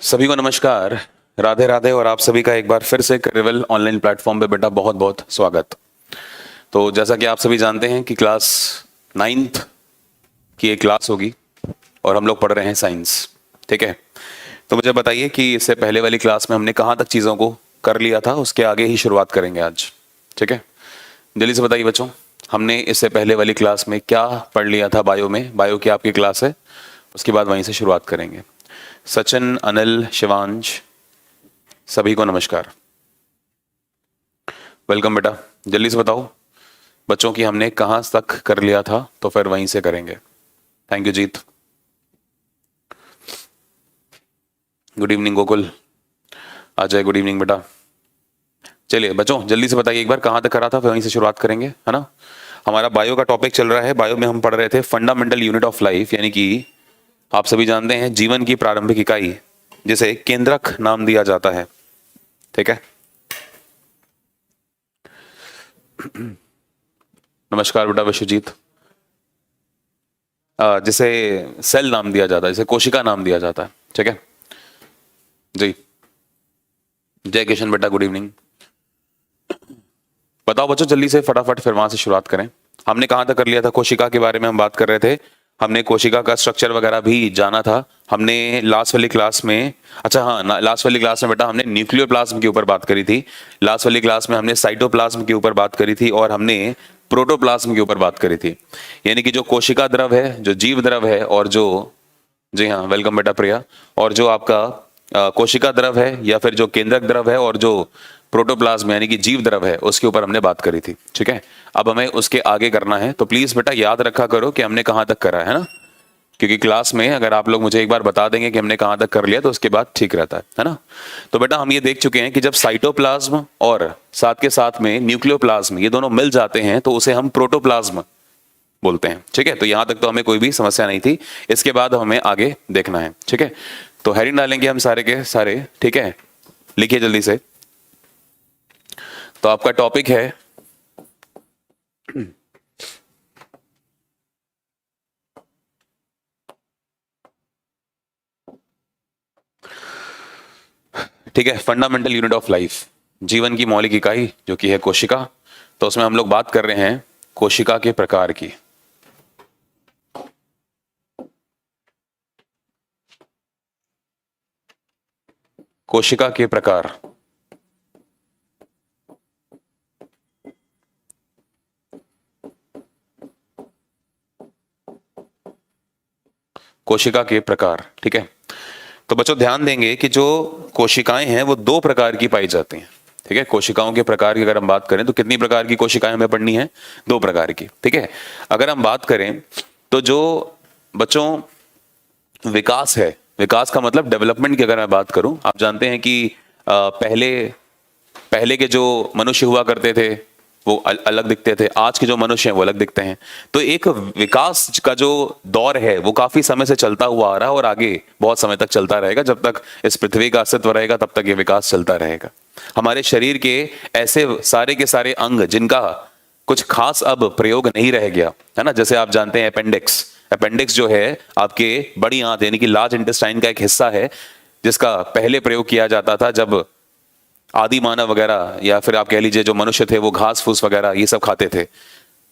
सभी को नमस्कार, राधे राधे। और आप सभी का एक बार फिर से करिवल ऑनलाइन प्लेटफॉर्म पे बेटा बहुत बहुत स्वागत। तो जैसा कि आप सभी जानते हैं कि क्लास 9th की एक क्लास होगी और हम लोग पढ़ रहे हैं साइंस। ठीक है, तो मुझे बताइए कि इससे पहले वाली क्लास में हमने कहाँ तक चीज़ों को कर लिया था, उसके आगे ही शुरुआत करेंगे आज। ठीक है, जल्दी से बताइए बच्चों, हमने इससे पहले वाली क्लास में क्या पढ़ लिया था। बायो में, बायो की आपकी क्लास है, उसके बाद वहीं से शुरुआत करेंगे। सचिन, अनिल, शिवांश, सभी को नमस्कार, वेलकम बेटा। जल्दी से बताओ बच्चों की हमने कहाँ तक कर लिया था, तो फिर वहीं से करेंगे। Thank you Jeet. Good evening Gokul, Ajay good evening बेटा। चलिए बच्चों जल्दी से बताइए एक बार कहाँ तक करा था, फिर वहीं से शुरुआत करेंगे, है ना। हमारा बायो का टॉपिक चल रहा है। बायो में हम पढ़ रहे थे फंडामेंटल यूनिट ऑफ लाइफ, यानी कि आप सभी जानते हैं जीवन की प्रारंभिक इकाई, जिसे केंद्रक नाम दिया जाता है। ठीक है, नमस्कार बेटा विश्वजीत। जिसे सेल नाम दिया जाता है, जिसे कोशिका नाम दिया जाता है। ठीक है जी, जय किशन बेटा गुड इवनिंग। बताओ बच्चों जल्दी से फटाफट, फिर वहां से शुरुआत करें। हमने कहां तक कर लिया था, कोशिका के बारे में हम बात कर रहे थे। हमने कोशिका का स्ट्रक्चर वगैरह भी जाना था। हमने लास्ट वाली क्लास में, अच्छा हाँ, लास्ट वाली क्लास में बेटा हमने न्यूक्लियोप्लाज्म के ऊपर बात करी थी। लास्ट वाली क्लास में हमने साइटोप्लाज्म के ऊपर बात करी थी और हमने प्रोटोप्लाज्म के ऊपर बात करी थी। यानी कि जो कोशिका द्रव है, जो जीव द्रव है, और जो, जी हाँ वेलकम बेटा प्रिया, और जो आपका कोशिका द्रव है या फिर जो केंद्रक द्रव है और जो प्रोटोप्लाज्म यानी कि जीव द्रव है, उसके ऊपर हमने बात करी थी। ठीक है, अब हमें उसके आगे करना है। तो प्लीज बेटा याद रखा करो कि हमने कहाँ तक करा है ना, क्योंकि क्लास में अगर आप लोग मुझे एक बार बता देंगे कि हमने कहाँ तक कर लिया तो उसके बाद ठीक रहता है ना। तो बेटा हम ये देख चुके हैं कि जब साइटोप्लाज्म और साथ के साथ में न्यूक्लियोप्लाज्म ये दोनों मिल जाते हैं तो उसे हम प्रोटोप्लाज्म बोलते हैं। ठीक है, तो यहां तक तो हमें कोई भी समस्या नहीं थी। इसके बाद हमें आगे देखना है। ठीक है, तो हेडिंग डालेंगे हम सारे के सारे। ठीक है, लिखिए जल्दी से। तो आपका टॉपिक है ठीक है, फंडामेंटल यूनिट ऑफ लाइफ, जीवन की मौलिक इकाई जो कि है कोशिका। तो उसमें हम लोग बात कर रहे हैं कोशिका के प्रकार की। कोशिका के प्रकार, कोशिका के प्रकार। ठीक है, तो बच्चों ध्यान देंगे कि जो कोशिकाएं हैं वो दो प्रकार की पाई जाती हैं। ठीक है, कोशिकाओं के प्रकार की अगर हम बात करें तो कितनी प्रकार की कोशिकाएं हमें पढ़नी है, दो प्रकार की। ठीक है, अगर हम बात करें तो जो बच्चों विकास है, विकास का मतलब डेवलपमेंट की अगर मैं बात करूं, आप जानते हैं कि पहले पहले के जो मनुष्य हुआ करते थे वो अलग दिखते थे, आज के जो मनुष्य हैं वो अलग दिखते हैं। तो एक विकास का जो दौर है वो काफी समय से चलता हुआ आ रहा है और आगे बहुत समय तक चलता रहेगा। जब तक इस पृथ्वी का अस्तित्व रहेगा तब तक ये विकास चलता रहेगा। हमारे शरीर के ऐसे सारे के सारे अंग जिनका कुछ खास अब प्रयोग नहीं रह गया है ना, जैसे आप जानते हैं अपेंडिक्स। अपेंडिक्स जो है आपके बड़ी आंत यानी कि लार्ज इंटेस्टाइन का एक हिस्सा है, जिसका पहले प्रयोग किया जाता था जब आदि मानव वगैरह या फिर आप कह लीजिए जो मनुष्य थे वो घास फूस वगैरह ये सब खाते थे।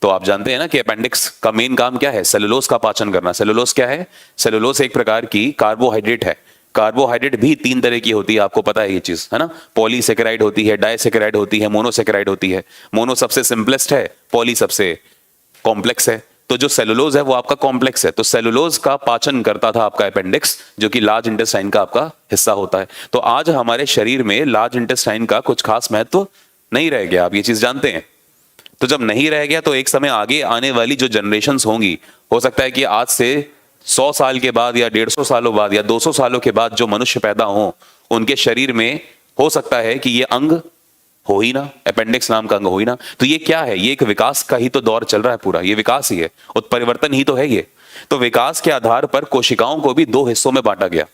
तो आप जानते हैं ना कि अपेंडिक्स का मेन काम क्या है, सेलुलोज का पाचन करना। सेलुलोज क्या है, सेलुलोज एक प्रकार की कार्बोहाइड्रेट है। कार्बोहाइड्रेट भी तीन तरह की होती है, आपको पता है ये चीज, है ना। पॉलीसेकेराइड होती है, डाइसेकेराइड होती है, मोनोसेकेराइड होती है। मोनो सबसे सिंपलेस्ट है, पॉली सबसे कॉम्प्लेक्स है। तो जो सेलुलोज है वो आपका कॉम्प्लेक्स है। तो सेलुलोज का पाचन करता था आपका अपेंडिक्स, जो कि लार्ज इंटेस्टाइन का आपका हिस्सा होता है। तो आज हमारे शरीर में लार्ज इंटेस्टाइन का कुछ खास महत्व नहीं रह गया, आप ये चीज जानते हैं। तो जब नहीं रह गया तो एक समय आगे आने वाली जो जनरेशन्स होंगी, हो सकता है कि आज से 100 साल के बाद या 150 सालों बाद या 200 सालों के बाद जो मनुष्य पैदा हो, उनके शरीर में हो सकता है कि ये अंग हो ही ना, अपेंडिक्स नाम का अंग हो ही ना। तो ये क्या है, ये एक विकास का ही तो दौर चल रहा है पूरा, ये विकास ही है, उत्परिवर्तन ही तो है ये। तो विकास के आधार पर कोशिकाओं को भी दो हिस्सों में बांटा गया।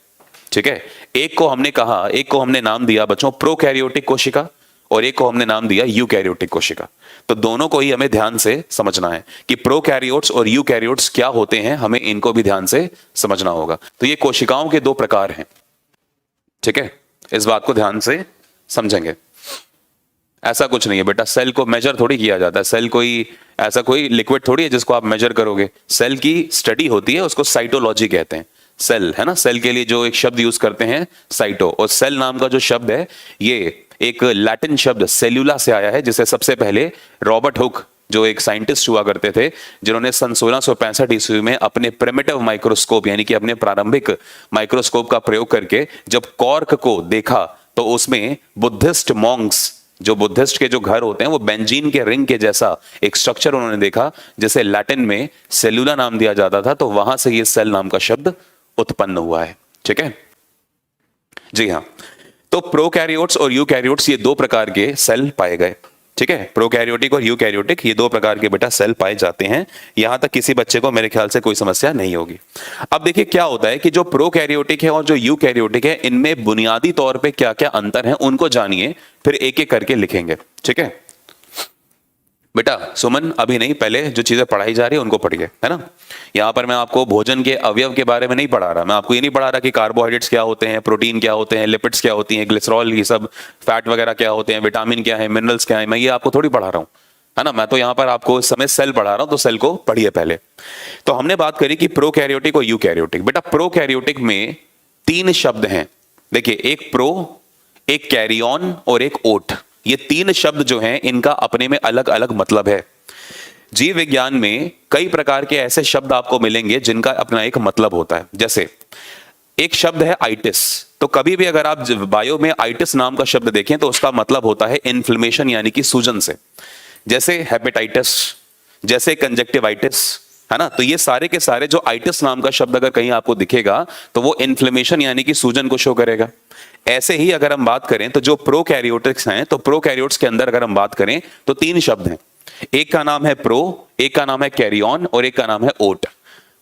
ठीक है, एक को हमने कहा, एक को हमने नाम दिया बच्चों प्रोकैरियोटिक कोशिका, और एक को हमने नाम दिया यूकैरियोटिक कोशिका। तो दोनों को ही हमें ध्यान से समझना है कि प्रोकैरियोट्स और यूकैरियोट्स क्या होते हैं, हमें इनको भी ध्यान से समझना होगा। तो ये कोशिकाओं के दो प्रकार हैं। ठीक है, इस बात को ध्यान से समझेंगे। ऐसा कुछ नहीं है बेटा, सेल को मेजर थोड़ी किया जाता है, सेल कोई ऐसा कोई लिक्विड थोड़ी है जिसको आप मेजर करोगे। सेल की स्टडी होती है, उसको साइटोलॉजी कहते हैं। सेल है ना, सेल के लिए जो एक शब्द यूज करते हैं साइटो, और सेल नाम का जो शब्द है ये एक लैटिन शब्द सेल्यूला से आया है, जिसे सबसे पहले रॉबर्ट हुक जो एक साइंटिस्ट हुआ करते थे, जिन्होंने सन 1665 ईस्वी में अपने प्रिमिटिव माइक्रोस्कोप यानी कि अपने प्रारंभिक माइक्रोस्कोप का प्रयोग करके जब कॉर्क को देखा तो उसमें बुद्धिस्ट मॉन्क्स, जो बुद्धिस्ट के जो घर होते हैं वो बेंजीन के रिंग के जैसा एक स्ट्रक्चर उन्होंने देखा, जिसे लैटिन में सेल्यूला नाम दिया जाता था। तो वहां से ये सेल नाम का शब्द उत्पन्न हुआ है। ठीक है जी हाँ, तो प्रोकैरियोट्स और यूकैरियोट्स ये दो प्रकार के सेल पाए गए। ठीक है, प्रोकैरियोटिक और यूकैरियोटिक ये दो प्रकार के बेटा सेल पाए जाते हैं। यहां तक किसी बच्चे को मेरे ख्याल से कोई समस्या नहीं होगी। अब देखिए क्या होता है कि जो प्रोकैरियोटिक है और जो यूकैरियोटिक है, इनमें बुनियादी तौर पे क्या क्या अंतर है उनको जानिए, फिर एक एक करके लिखेंगे। ठीक है बेटा, सुमन अभी नहीं, पहले जो चीजें पढ़ाई जा रही है उनको पढ़िए, है ना। यहां पर मैं आपको भोजन के अवयव के बारे में नहीं पढ़ा रहा, मैं आपको ये नहीं पढ़ा रहा कि कार्बोहाइड्रेट्स क्या होते हैं, प्रोटीन क्या होते हैं, लिपिड्स क्या होती हैं, ग्लिसरॉल, ये सब फैट वगैरह क्या होते हैं, विटामिन क्या है, मिनरल्स क्या है, मैं ये आपको थोड़ी पढ़ा रहा हूं, है ना। मैं तो यहां पर आपको इस समय सेल पढ़ा रहा हूं, तो सेल को पढ़िए पहले। तो हमने बात करी कि प्रोकैरियोटिक और यूकैरियोटिक। बेटा प्रोकैरियोटिक में 3 शब्द हैं, देखिए, एक प्रो, एक कैरियन और एक ओट। ये 3 शब्द जो हैं इनका अपने में अलग अलग मतलब है। जीव विज्ञान में कई प्रकार के ऐसे शब्द आपको मिलेंगे जिनका अपना एक मतलब होता है। जैसे एक शब्द है आइटिस, तो कभी भी अगर आप बायो में आइटिस नाम का शब्द देखें तो उसका मतलब होता है इन्फ्लेमेशन यानी कि सूजन से। जैसे हेपेटाइटिस, जैसे कंजक्टिवाइटिस, है ना। तो ये सारे के सारे जो आइटिस नाम का शब्द अगर कहीं आपको दिखेगा तो वो इन्फ्लेमेशन यानी कि सूजन को शो करेगा। ऐसे ही अगर हम बात करें तो जो प्रोकैरियोटिक्स हैं, तो प्रोकैरियोट्स के अंदर अगर हम बात करें तो 3 शब्द हैं, एक का नाम है प्रो, एक का नाम है कैरियन और एक का नाम है ओट।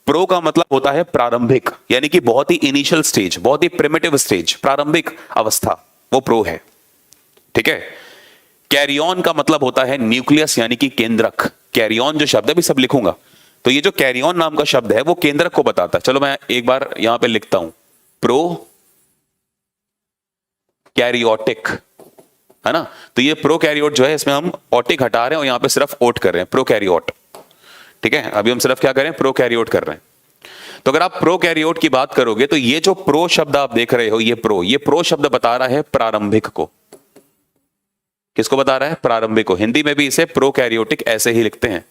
प्रो का मतलब होता है प्रारंभिक, यानी कि बहुत ही इनिशियल स्टेज, बहुत ही प्रिमिटिव स्टेज, प्रारंभिक अवस्था, वो प्रो है। ठीक है, कैरियन का मतलब होता है न्यूक्लियस यानी कि केंद्रक। कैरियन जो शब्द है भी सब लिखूंगा, तो ये जो कैरियन नाम का शब्द है वो केंद्रक को बताता है। चलो मैं एक बार यहां पे लिखता हूं, प्रो कैरियोटिक, है ना। तो ये प्रोकैरियोट जो है इसमें हम ओटिक हटा रहे हैं और यहां पे सिर्फ ओट कर रहे हैं, प्रोकैरियोट। ठीक है, अभी हम सिर्फ क्या करें, प्रोकैरियोट कर रहे हैं। तो अगर आप प्रोकैरियोट की बात करोगे तो ये जो प्रो शब्द आप देख रहे हो, ये प्रो शब्द बता रहा है प्रारंभिक को। किसको बता रहा है, प्रारंभिक को। हिंदी में भी इसे प्रोकैरियोटिक ऐसे ही लिखते हैं,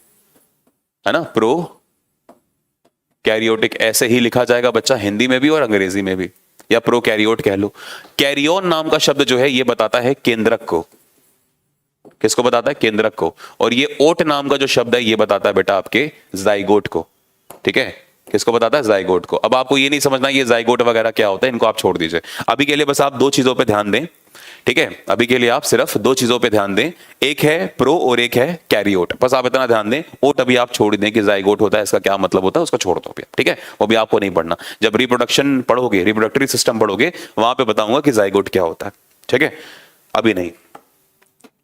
है ना, प्रो कैरियोटिक ऐसे ही लिखा जाएगा बच्चा, हिंदी में भी और अंग्रेजी में भी, या प्रोकैरियोट कह लो। कैरियन नाम का शब्द जो है ये बताता है केंद्रक को। किसको बताता है, केंद्रक को। और ये ओट नाम का जो शब्द है ये बताता है बेटा आपके जाइगोट को। ठीक है, किसको बताता है, जाइगोट को। अब आपको ये नहीं समझना ये जाइगोट वगैरह क्या होता है, इनको आप छोड़ दीजिए अभी के लिए, बस आप 2 चीजों पे ध्यान दें। ठीक है, अभी के लिए आप सिर्फ 2 चीजों पे ध्यान दें, एक है प्रो और एक है कैरियोट, बस आप इतना ध्यान दें। ओट अभी आप छोड़ दें कि जाइगोट होता है, इसका क्या मतलब होता है उसको छोड़ दो। ठीक है, वो भी आपको नहीं पढ़ना, जब रिप्रोडक्शन पढ़ोगे, रिप्रोडक्टरी सिस्टम पढ़ोगे, वहां पे बताऊंगा कि जाइगोट क्या होता है। ठीक है, अभी नहीं।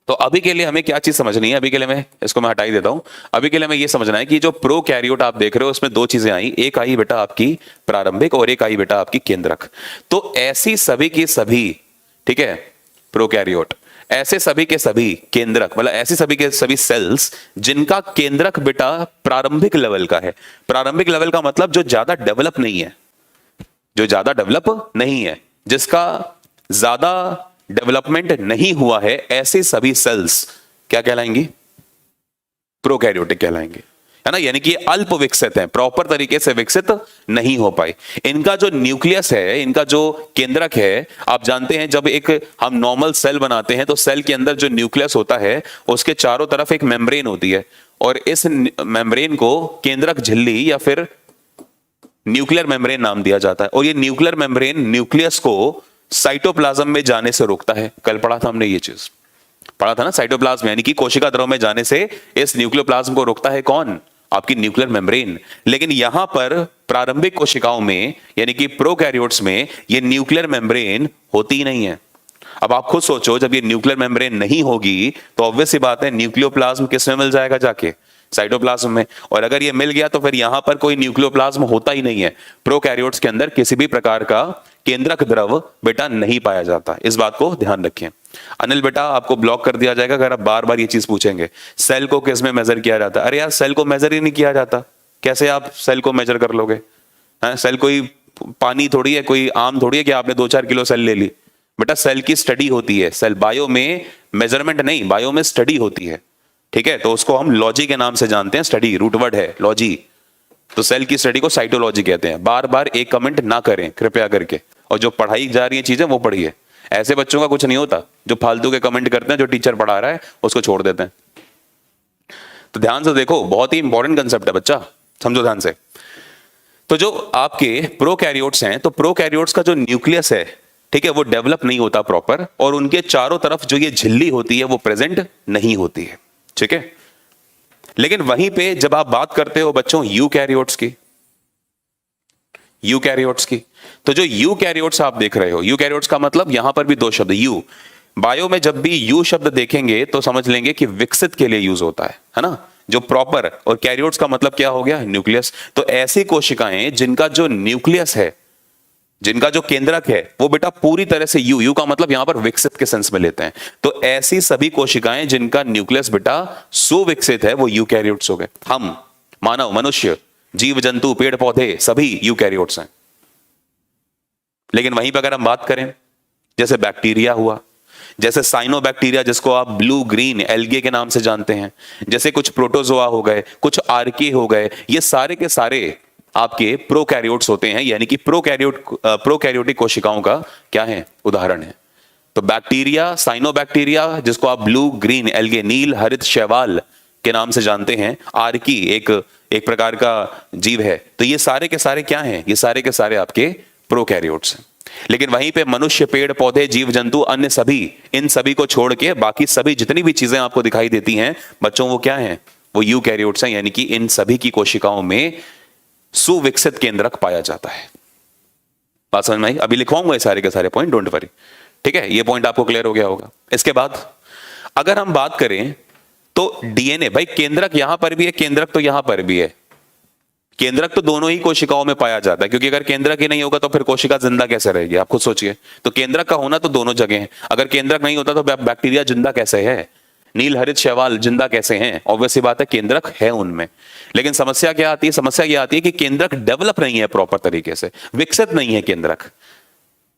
तो अभी के लिए हमें क्या चीज समझनी है, अभी के लिए मैं इसको हटा ही देता हूं। अभी के लिए हमें ये समझना है कि जो प्रोकैरियोट आप देख रहे हो उसमें 2 चीजें आई, एक आई बेटा आपकी प्रारंभिक और एक आई बेटा आपकी केंद्रक। तो ऐसी सभी की सभी, ठीक है, प्रोकैरियोट ऐसे सभी के सभी केंद्रक, मतलब ऐसे सभी के सभी सेल्स जिनका केंद्रक बेटा प्रारंभिक लेवल का है। प्रारंभिक लेवल का मतलब जो ज्यादा डेवलप नहीं है, जो ज्यादा डेवलप नहीं है, जिसका ज्यादा डेवलपमेंट नहीं हुआ है, ऐसे सभी सेल्स क्या कहलाएंगी, प्रोकैरियोटिक कहलाएंगे, है ना। यानी कि अल्प विकसित हैं, प्रॉपर तरीके से विकसित नहीं हो पाए। इनका जो न्यूक्लियस है, इनका जो केंद्रक है, आप जानते हैं जब एक हम नॉर्मल सेल बनाते हैं तो सेल के अंदर जो न्यूक्लियस होता है उसके चारों तरफ एक मेम्ब्रेन होती है, और इस मेम्ब्रेन को केंद्रक झिल्ली या फिर न्यूक्लियर मेम्ब्रेन नाम दिया जाता है। और ये न्यूक्लियर मेम्ब्रेन न्यूक्लियस को साइटोप्लाज्म में जाने से रोकता है। कल पढ़ा था हमने, ये चीज पढ़ा था ना, साइटोप्लाज्म यानी कि कोशिका द्रव में जाने से इस न्यूक्लियोप्लाज्म को रोकता है कौन, आपकी न्यूक्लियर मेम्ब्रेन। लेकिन यहां पर प्रारंभिक कोशिकाओं में यानी कि प्रोकैरियोट्स में ये न्यूक्लियर मेम्ब्रेन होती ही नहीं है। अब आप खुद सोचो, जब ये न्यूक्लियर मेम्ब्रेन नहीं होगी तो ऑब्वियस सी बात है न्यूक्लियोप्लाज्म किस में मिल जाएगा, जाके साइटोप्लाज्म में। और अगर ये मिल गया तो फिर यहां पर कोई न्यूक्लियोप्लाज्म होता ही नहीं है। प्रोकैरियोट्स के अंदर किसी भी प्रकार का केंद्रक द्रव बेटा नहीं पाया जाता। इस बात को ध्यान रखें। अनिल बेटा आपको ब्लॉक कर दिया जाएगा अगर आप बार बार ये चीज पूछेंगे, सेल को किस में मेजर किया जाता है? अरे यार सेल को मेजर ही नहीं किया जाता, कैसे आप सेल को मेजर कर लोगे? सेल कोई पानी थोड़ी है, कोई आम थोड़ी है कि आपने 2-4 किलो सेल ले ली। बेटा सेल की स्टडी होती है, सेल बायो में मेजरमेंट नहीं, बायो में स्टडी होती है। ठीक है, तो उसको हम लॉजी के नाम से जानते हैं, स्टडी रूट वर्ड है लॉजी। तो सेल की स्टडी को साइटोलॉजी कहते हैं। बार बार एक कमेंट ना करें कृपया करके, और जो पढ़ाई जा रही है चीजें वो पढ़िए। ऐसे बच्चों का कुछ नहीं होता जो फालतू के कमेंट करते हैं, जो टीचर पढ़ा रहा है उसको छोड़ देते हैं। तो ध्यान से देखो, बहुत ही इंपॉर्टेंट कंसेप्ट है बच्चा, समझो ध्यान से। तो जो आपके प्रोकैरियोट्स हैं, तो प्रोकैरियोट्स का जो न्यूक्लियस है, ठीक है, वो डेवलप नहीं होता प्रॉपर, और उनके चारों तरफ जो ये झिल्ली होती है वो प्रेजेंट नहीं होती है। ठीक है, लेकिन वहीं पे जब आप बात करते हो बच्चों यूकैरियोट्स की, यूकैरियोट्स की, तो जो यूकैरियोट्स आप देख रहे हो, यूकैरियोट्स का मतलब यहां पर भी दो शब्द यू। बायो में जब भी यू शब्द देखेंगे तो समझ लेंगे कि विकसित के लिए यूज होता है ना, जो प्रॉपर, और कैरियोट्स का मतलब क्या हो गया? न्यूक्लियस। तो ऐसी कोशिकाएं जिनका जो न्यूक्लियस है, जिनका जो केंद्रक है वो बेटा पूरी तरह से यू, यू का मतलब यहां पर विकसित के सेंस में लेते हैं। तो ऐसी सभी कोशिकाएं जिनका न्यूक्लियस बेटा सुविकसित है वो यूकैरियोट्स हो गए। हम, मानव, मनुष्य, जीव जंतु, पेड़ पौधे सभी यूकैरियोट्स हैं। लेकिन वहीं पर अगर हम बात करें, जैसे बैक्टीरिया हुआ, जैसे साइनोबैक्टीरिया जिसको आप ब्लू ग्रीन एल्गे के नाम से जानते हैं, जैसे कुछ प्रोटोजोआ हो गए, कुछ आर्के हो गए, ये सारे के सारे आपके प्रोकैरियोट्स होते हैं, यानी कि प्रोकैरियोटिक कोशिकाओं का क्या है? उदाहरण है। तो बैक्टीरिया, साइनोबैक्टीरिया जिसको आप ब्लू ग्रीन एल्गे, नील हरित शैवाल के नाम से जानते हैं, आर्की एक प्रकार का जीव है। तो ये सारे के सारे क्या हैं? ये सारे के सारे आपके प्रोकैरियोट्स हैं। लेकिन वहीं पे मनुष्य, पेड़ पौधे, जीव जंतु, अन्य सभी, इन सभी को छोड़ के बाकी सभी जितनी भी चीजें आपको दिखाई देती हैं बच्चों, वो क्या हैं? वो यूकैरियोट्स हैं, यानी कि इन सभी की कोशिकाओं में सुविकसित केंद्रक पाया जाता है। बात समझ में आई? अभी लिखवाऊंगा ये सारे के सारे पॉइंट, डोंट वरी। ठीक है, ये पॉइंट आपको क्लियर हो गया होगा। इसके बाद अगर हम बात करें तो डीएनए, भाई केंद्रक यहां पर भी है, केंद्रक तो यहां पर भी है। केंद्रक तो दोनों ही कोशिकाओं में पाया जाता है, क्योंकि अगर केंद्रक ही नहीं होगा तो फिर कोशिका जिंदा कैसे रहेगी? आप खुद सोचिए। तो केंद्रक का होना तो दोनों जगह है। अगर केंद्रक नहीं होता तो बैक्टीरिया जिंदा कैसे है? नील हरित शैवाल जिंदा कैसे हैं? ऑब्वियस सी बात है, केंद्रक है उनमें। लेकिन समस्या क्या आती है? समस्या ये आती है कि केंद्रक डेवलप नहीं है प्रॉपर तरीके से, विकसित नहीं है केंद्रक।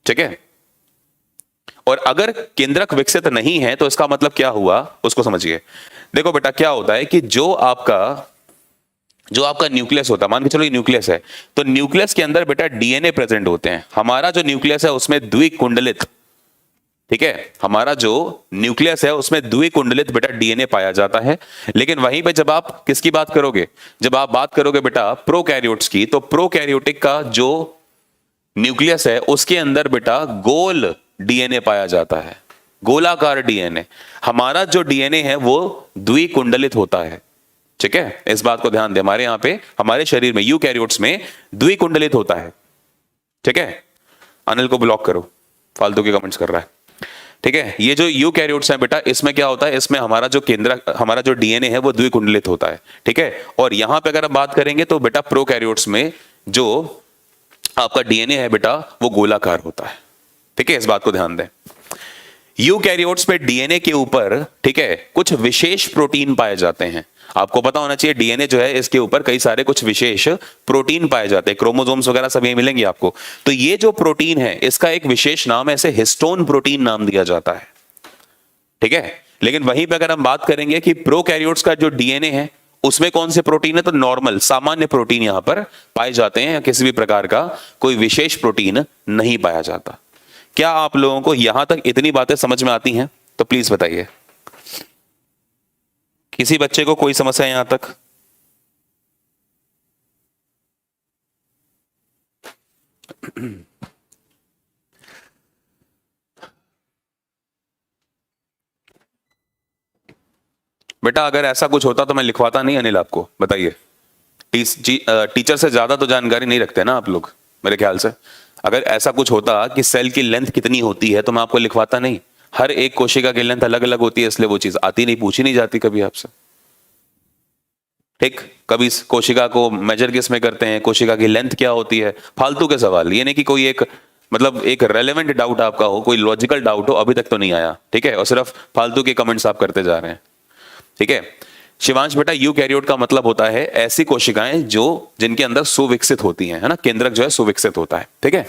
ठीक है, और अगर केंद्रक विकसित नहीं है तो इसका मतलब क्या हुआ उसको समझिए। देखो बेटा, क्या होता है कि जो आपका न्यूक्लियस होता है, मान के चलो ये न्यूक्लियस है, तो न्यूक्लियस के अंदर बेटा डीएनए प्रेजेंट होते हैं। हमारा जो न्यूक्लियस है उसमें द्विकुंडलित, ठीक है, हमारा जो न्यूक्लियस है उसमें द्विकुंडलित बेटा डीएनए पाया जाता है। लेकिन वहीं पे जब आप किसकी बात करोगे? जब आप बात करोगे बेटा प्रोकैरियोट्स की, तो प्रोकैरियोटिक का जो न्यूक्लियस है उसके अंदर बेटा गोल डीएनए पाया जाता है, गोलाकार डीएनए। हमारा जो डीएनए है वो द्विकुंडलित होता है। ठीक है, इस बात को ध्यान दें। हमारे यहां पे, हमारे शरीर में, यूकैरियोट्स में द्विकुंडलित होता है। ठीक है, अनिल को ब्लॉक करो, फालतू के कमेंट्स कर रहा है। ठीक है, ये जो यूकैरियोट्स हैं बेटा, इसमें क्या होता है? इसमें हमारा जो केंद्र, हमारा जो डीएनए है वो द्विकुंडलित होता है। ठीक है, और यहां पे अगर हम बात करेंगे तो बेटा प्रोकैरियोट्स में जो आपका डीएनए है बेटा वो गोलाकार होता है। ठीक है, इस बात को ध्यान दें। यूकैरियोट्स पे डीएनए के ऊपर, ठीक है, कुछ विशेष प्रोटीन पाए जाते हैं। आपको पता होना चाहिए डीएनए जो है इसके ऊपर कई सारे कुछ विशेष प्रोटीन पाए जाते हैं, क्रोमोसोम्स वगैरह सब ये मिलेंगे आपको। तो ये जो प्रोटीन है इसका एक विशेष नाम है, इसे हिस्टोन प्रोटीन नाम दिया जाता है। ठीक है, लेकिन वहीं पे अगर हम बात करेंगे कि प्रोकैरियोट्स का जो डीएनए है उसमें कौन से प्रोटीन है, तो नॉर्मल सामान्य प्रोटीन यहां पर पाए जाते हैं, या किसी भी प्रकार का कोई विशेष प्रोटीन नहीं पाया जाता। क्या आप लोगों को यहां तक इतनी बातें समझ में आती हैं? तो प्लीज बताइए, किसी बच्चे को कोई समस्या यहां तक? बेटा अगर ऐसा कुछ होता तो मैं लिखवाता नहीं अनिल आपको, बताइए। टीचर से ज्यादा तो जानकारी नहीं रखते ना आप लोग मेरे ख्याल से। अगर ऐसा कुछ होता कि सेल की लेंथ कितनी होती है तो मैं आपको लिखवाता नहीं। हर एक कोशिका की लेंथ अलग अलग होती है, इसलिए वो चीज आती नहीं, पूछी नहीं जाती कभी आपसे। ठीक, कभी कोशिका को मेजर किस में करते हैं, कोशिका की लेंथ क्या होती है, फालतू के सवाल। ये नहीं कि कोई एक मतलब एक रेलेवेंट डाउट आपका हो, कोई लॉजिकल डाउट हो, अभी तक तो नहीं आया, ठीक है, और सिर्फ फालतू के कमेंट्स आप करते जा रहे हैं, ठीक है। शिवांश बेटा, यूकैरियोट का मतलब होता है ऐसी कोशिकाएं जो जिनके अंदर सुविकसित होती हैं, है ना, केंद्रक जो है सुविकसित होता है, ठीक है।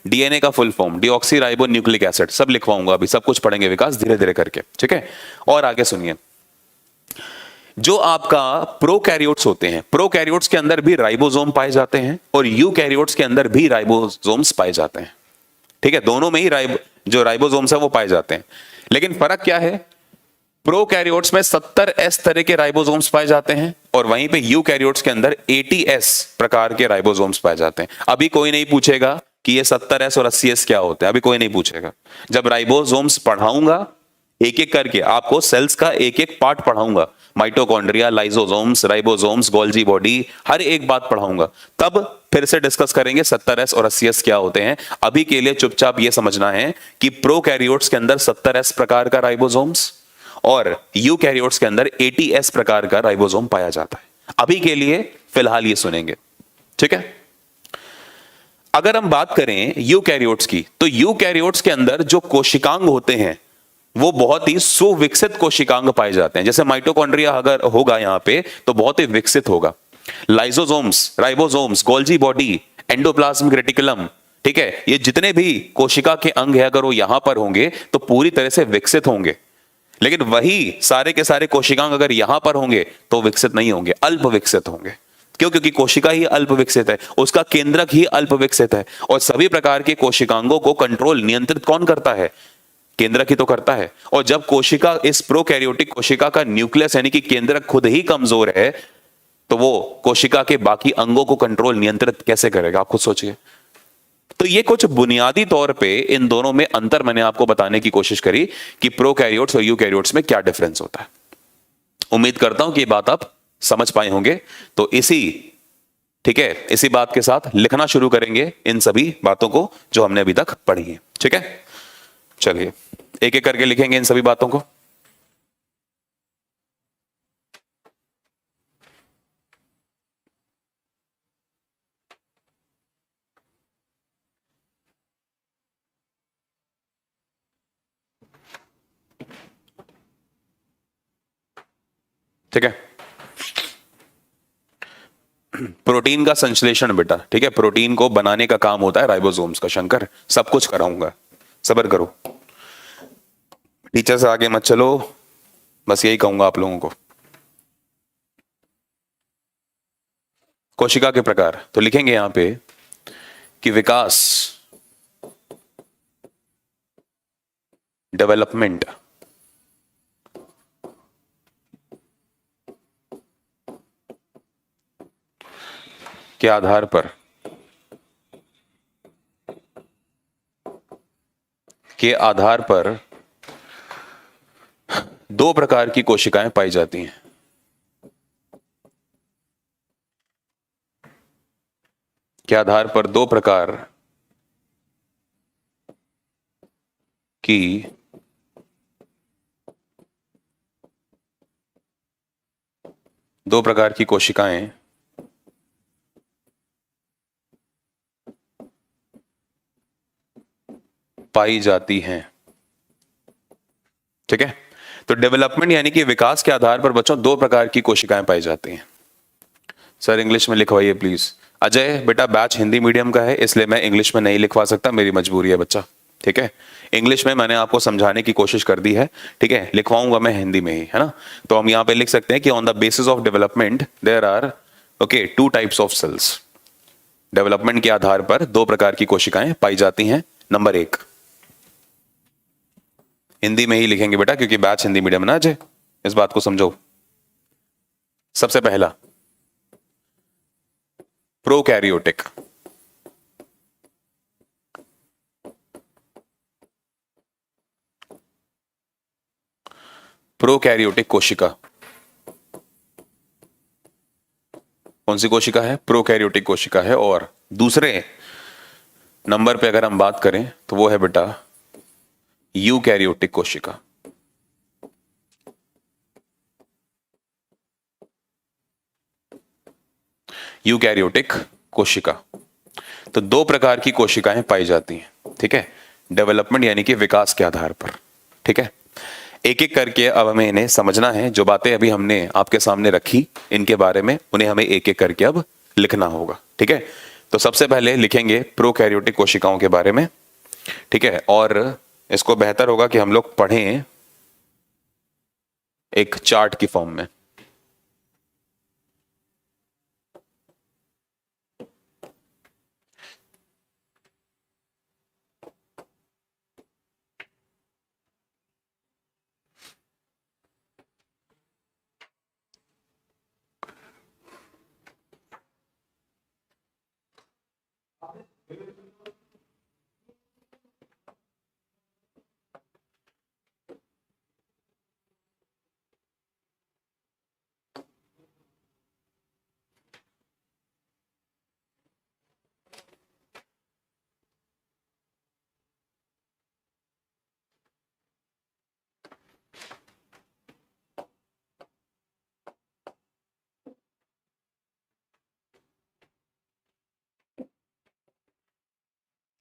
डीएनए का full form deoxy ribo nucleic acid, सब लिखवाऊंगा अभी, सब कुछ पढ़ेंगे विकास धीरे धीरे करके, ठीक है। और आगे सुनिए, जो आपका प्रोकैरियोट्स होते हैं, प्रोकैरियोट्स के अंदर भी राइबोसोम पाए जाते हैं और यूकैरियोट्स के अंदर भी राइबोसोम्स पाए जाते हैं, ठीक है, दोनों में ही जो राइबोसोम्स है वो पाए जाते हैं। लेकिन फर्क क्या है, प्रोकैरियोट्स में 70S तरह के राइबोसोम्स पाए जाते हैं और वहीं पे यूकैरियोट्स के अंदर 80S प्रकार के राइबोसोम्स पाए जाते हैं। अभी कोई नहीं पूछेगा कि ये 70S और 80S क्या होते हैं, अभी कोई नहीं पूछेगा। जब राइबोसोम्स पढ़ाऊंगा एक एक करके, आपको सेल्स का एक एक पार्ट पढ़ाऊंगा, mitochondria, lysosomes, ribosomes, Golgi body, हर एक बात पढ़ाऊंगा, तब फिर से डिस्कस करेंगे 70S और 80S क्या होते हैं। अभी के लिए चुपचाप ये समझना है कि प्रोकैरियोट्स के अंदर 70S प्रकार का राइबोसोम्स और यूकैरियोट्स के अंदर 80S प्रकार का राइबोसोम पाया जाता है। अभी के लिए फिलहाल ये सुनेंगे, ठीक है। अगर हम बात करें यूकैरियोट्स की, तो यूकैरियोट्स के अंदर जो कोशिकांग होते हैं वो बहुत ही सुविकसित कोशिकांग पाए जाते हैं। जैसे माइटोकॉन्ड्रिया अगर होगा यहां पे तो बहुत ही विकसित होगा, lysosomes, ribosomes, Golgi body, endoplasmic reticulum, ठीक है, ये जितने भी कोशिका के अंग है अगर वो यहां पर होंगे तो पूरी तरह से विकसित होंगे। लेकिन वही सारे के सारे कोशिकांग अगर यहां पर होंगे तो विकसित नहीं होंगे, अल्प विकसित होंगे। क्यों? क्योंकि कोशिका ही अल्प विकसित है, उसका केंद्रक ही अल्प विकसित है, और सभी प्रकार के कोशिकांगों को कंट्रोल नियंत्रित कौन करता है? केंद्रक ही तो करता है। और जब कोशिका, इस प्रोकैरियोटिक कोशिका का न्यूक्लियस यानी कि केंद्रक खुद ही कमजोर है, तो वो कोशिका के बाकी अंगों को कंट्रोल नियंत्रित कैसे करेगा? आप खुद सोचिए। तो ये कुछ बुनियादी तौर पे इन दोनों में अंतर मैंने आपको बताने की कोशिश करी कि प्रोकैरियोट्स और यूकैरियोट्स में क्या डिफरेंस होता है। उम्मीद करता हूं कि ये बात आप समझ पाए होंगे। तो ठीक है, इसी बात के साथ लिखना शुरू करेंगे इन सभी बातों को जो हमने अभी तक पढ़ी है, ठीक है। चलिए एक एक करके लिखेंगे इन सभी बातों को। ठीक है, प्रोटीन का संश्लेषण बेटा, ठीक है, प्रोटीन को बनाने का काम होता है राइबोसोम्स का। शंकर, सब कुछ कराऊंगा, सब्र करो, टीचर से आगे मत चलो, बस यही कहूंगा आप लोगों को। कोशिका के प्रकार तो लिखेंगे यहां पे कि विकास, डेवलपमेंट, के आधार पर दो प्रकार की कोशिकाएं पाई जाती हैं। के आधार पर दो प्रकार की कोशिकाएं पाई जाती हैं, ठीक है। तो डेवलपमेंट यानी कि विकास के आधार पर बच्चों दो प्रकार की कोशिकाएं पाई जाती हैं। सर इंग्लिश में लिखवाइए प्लीज। अजय बेटा बैच हिंदी मीडियम का है, इसलिए मैं इंग्लिश में नहीं लिखवा सकता, मेरी मजबूरी है बच्चा, ठीक है। इंग्लिश में मैंने आपको समझाने की कोशिश कर दी है, ठीक है, लिखवाऊंगा मैं हिंदी में ही, है ना। तो हम यहां पे लिख सकते हैं कि on the basis of development there are two types of cells. Development के आधार पर दो प्रकार की कोशिकाएं पाई जाती हैं। नंबर एक, हिंदी में ही लिखेंगे बेटा क्योंकि बैच हिंदी मीडियम ना, अजय इस बात को समझो। सबसे पहला प्रोकैरियोटिक, प्रोकैरियोटिक कोशिका। कौन सी कोशिका है? प्रोकैरियोटिक कोशिका है। और दूसरे नंबर पे अगर हम बात करें तो वो है बेटा यूकैरियोटिक कोशिका। यूकैरियोटिक कोशिका। तो दो प्रकार की कोशिकाएं पाई जाती हैं, ठीक है, डेवलपमेंट यानी कि विकास के आधार पर। ठीक है, एक एक करके अब हमें इन्हें समझना है। जो बातें अभी हमने आपके सामने रखी इनके बारे में, उन्हें हमें एक एक करके अब लिखना होगा। ठीक है, तो सबसे पहले लिखेंगे प्रोकैरियोटिक कोशिकाओं के बारे में। ठीक है, और इसको बेहतर होगा कि हम लोग पढ़ें एक चार्ट की फॉर्म में।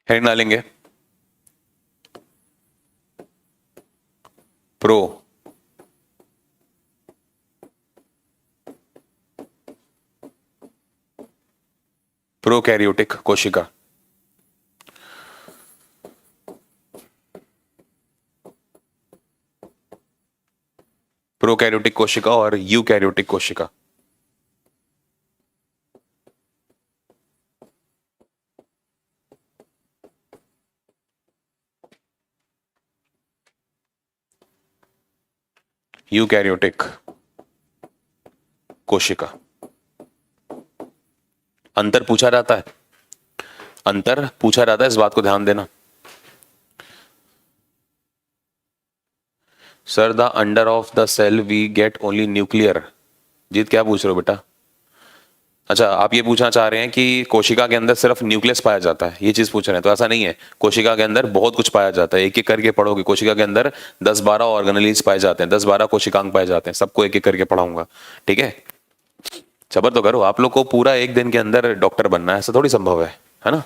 हेडिंग डालेंगे प्रो प्रोकैरियोटिक कोशिका। प्रोकैरियोटिक कोशिका और यूकैरियोटिक कोशिका। यूकैरियोटिक कोशिका। अंतर पूछा जाता है, अंतर पूछा जाता है, इस बात को ध्यान देना। Sir the under of the cell we get only nuclear. Jeet क्या पूछ रहे हो बेटा? अच्छा, आप ये पूछना चाह रहे हैं कि कोशिका के अंदर सिर्फ न्यूक्लियस पाया जाता है, ये चीज पूछ रहे हैं। तो ऐसा नहीं है, कोशिका के अंदर बहुत कुछ पाया जाता है। एक एक करके पढ़ोगे। कोशिका के अंदर 10-12 ऑर्गेनेलीज पाए जाते हैं, 10-12 कोशिकांग पाए जाते हैं। सबको एक एक करके पढ़ाऊंगा। ठीक है, सबर तो करो। आप लोग को पूरा एक दिन के अंदर डॉक्टर बनना है, ऐसा थोड़ी संभव है ना।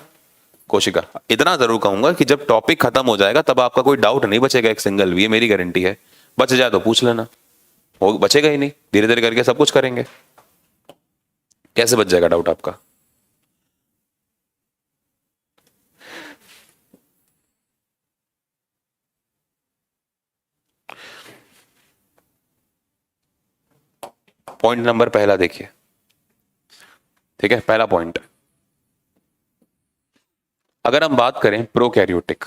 कोशिका इतना जरूर कहूंगा कि जब टॉपिक खत्म हो जाएगा तब आपका कोई डाउट नहीं बचेगा एक सिंगल भी, ये मेरी गारंटी है। बच जाए तो पूछ लेना, वो बचेगा ही नहीं। धीरे धीरे करके सब कुछ करेंगे। कैसे बच जाएगा डाउट आपका? पॉइंट नंबर पहला देखिए। ठीक है, पहला पॉइंट, अगर हम बात करें प्रोकैरियोटिक,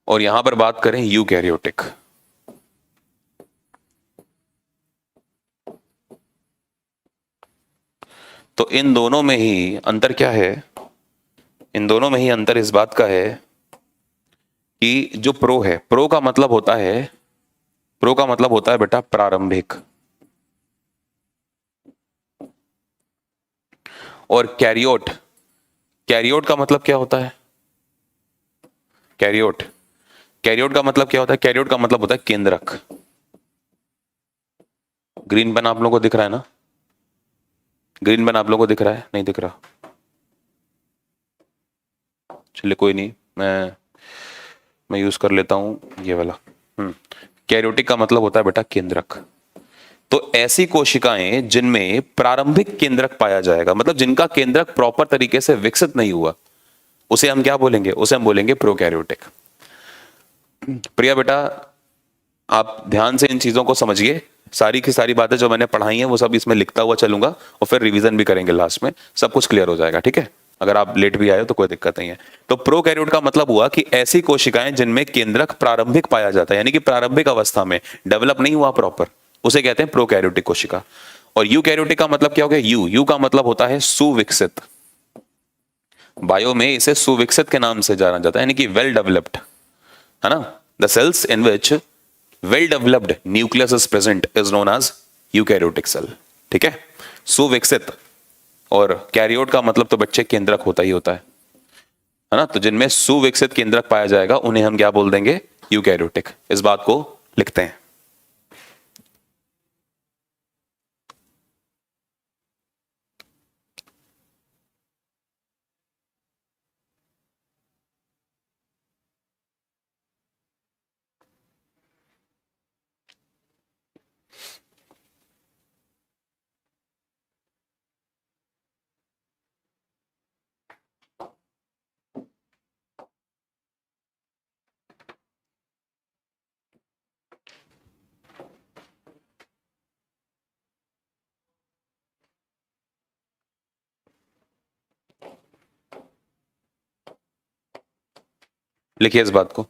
और यहां पर बात करें यूकैरियोटिक, तो इन दोनों में ही अंतर क्या है? इन दोनों में ही अंतर इस बात का है कि जो प्रो है, प्रो का मतलब होता है, प्रो का मतलब होता है बेटा प्रारंभिक, और कैरियोट, कैरियोट का मतलब क्या होता है? कैरियोट, कैरियोट का मतलब क्या होता है? कैरियोट का मतलब होता है केंद्रक। ग्रीन पेन आप लोगों को दिख रहा है ना? ग्रीन पेन आप लोगों को दिख रहा है? नहीं दिख रहा? चलिए कोई नहीं, मैं यूज कर लेता हूं ये वाला। कैरियोटिक का मतलब होता है बेटा केंद्रक। तो ऐसी कोशिकाएं जिनमें प्रारंभिक केंद्रक पाया जाएगा, मतलब जिनका केंद्रक प्रॉपर तरीके से विकसित नहीं हुआ, उसे हम क्या बोलेंगे? उसे हम बोलेंगे प्रोकैरियोटिक। प्रिया बेटा, आप ध्यान से इन चीजों को समझिए। सारी की सारी बातें जो मैंने पढ़ाई हैं वो सब इसमें लिखता हुआ चलूंगा, और फिर रिवीजन भी करेंगे लास्ट में, सब कुछ क्लियर हो जाएगा। ठीक है, अगर आप लेट भी आए हो तो कोई दिक्कत नहीं है। तो प्रोकैरियोट का मतलब हुआ कि ऐसी कोशिकाएं जिनमें केंद्रक प्रारंभिक पाया जाता है, यानी कि प्रारंभिक अवस्था में डेवलप नहीं हुआ प्रॉपर, उसे कहते हैं प्रोकैरियोटिक कोशिका। और यूकैरियोटिक का मतलब क्या हो गया? यू का मतलब होता है सुविकसित। बायो में इसे सुविकसित के नाम से जाना जाता है, यानी कि वेल डेवलप्ड, है ना। The cells in which well developed nucleus is present is known as eukaryotic cell. ठीक है, सुविकसित। और कैरियोट का मतलब तो बच्चे केंद्रक होता ही होता है ना। तो जिनमें सुविकसित केंद्रक पाया जाएगा उन्हें हम क्या बोल देंगे? यूकैरियोटिक। इस बात को लिखते हैं। लिखिए इस बात को।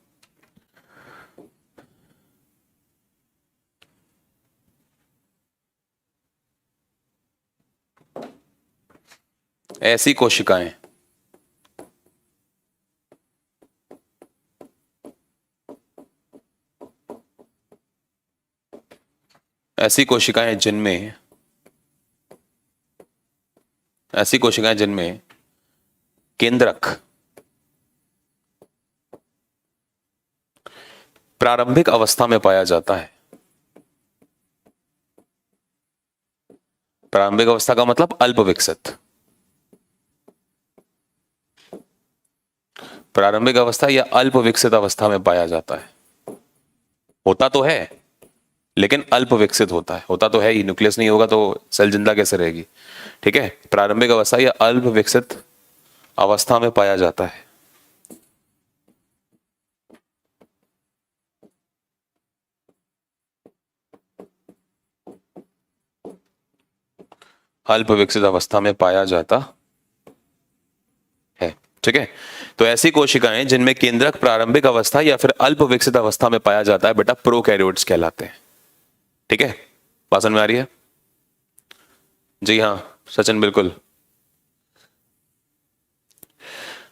ऐसी कोशिकाएं ऐसी कोशिकाएं जिनमें ऐसी कोशिकाएं जिनमें केंद्रक प्रारंभिक अवस्था में पाया जाता है। प्रारंभिक अवस्था का मतलब अल्प विकसित। प्रारंभिक अवस्था या अल्प विकसित अवस्था में पाया जाता है। होता तो है लेकिन अल्प विकसित होता है। होता तो है ही, न्यूक्लियस नहीं होगा तो सेल जिंदा कैसे रहेगी। ठीक है, प्रारंभिक अवस्था या अल्प विकसित अवस्था में पाया जाता है। अल्प विकसित अवस्था में पाया जाता है। ठीक है, तो ऐसी कोशिकाएं जिनमें केंद्रक प्रारंभिक अवस्था या फिर अल्प विकसित अवस्था में पाया जाता है बेटा प्रोकैरियोट्स कहलाते हैं। ठीक है, बात समझ में आ रही है? जी हाँ सचिन, बिल्कुल।